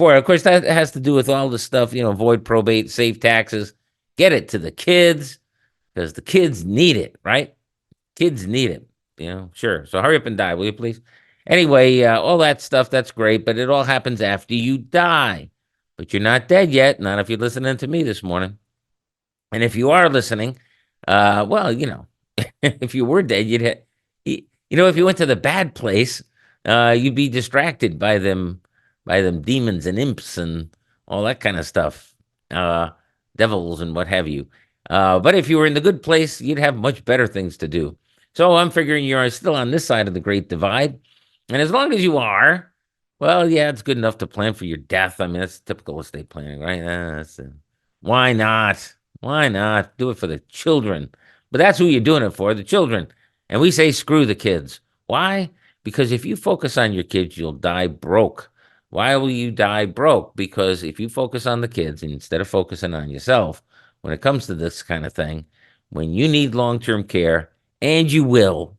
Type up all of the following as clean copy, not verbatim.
for it. Of course, that has to do with all the stuff, avoid probate, save taxes, get it to the kids because the kids need it, right? Kids need it, sure. So hurry up and die, will you please? Anyway, all that stuff, that's great, but it all happens after you die. But you're not dead yet, not if you're listening to me this morning. And if you are listening, well, if you were dead, if you went to the bad place, you'd be distracted by them demons and imps and all that kind of stuff, uh, devils and what have you. But if you were in the good place, you'd have much better things to do. So I'm figuring you're still on this side of the Great Divide, and as long as you are, well, yeah, it's good enough to plan for your death. I mean, that's typical estate planning, right? Why not? Why not do it for the children? But that's who you're doing it for, the children. And we say screw the kids. Why? Because if you focus on your kids, you'll die broke. Why will you die broke? Because if you focus on the kids instead of focusing on yourself, when it comes to this kind of thing, when you need long-term care, and you will,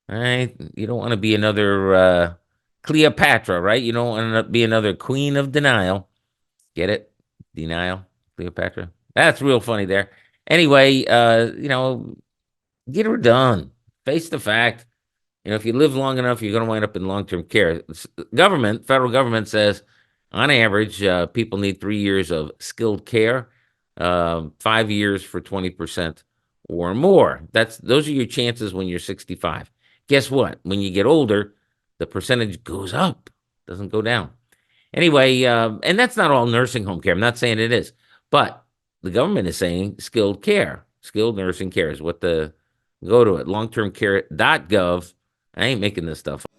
right? You don't want to be another Cleopatra, right? You don't want to be another queen of denial. Get it? Denial, Cleopatra. That's real funny there. Anyway, get her done. Face the fact. If you live long enough, you're going to wind up in long-term care. Federal government says, on average, people need 3 years of skilled care, 5 years for 20% or more. Those are your chances when you're 65. Guess what? When you get older, the percentage goes up, doesn't go down. Anyway, and that's not all nursing home care. I'm not saying it is, but the government is saying skilled nursing care is what go to it, longtermcare.gov. I ain't making this stuff up.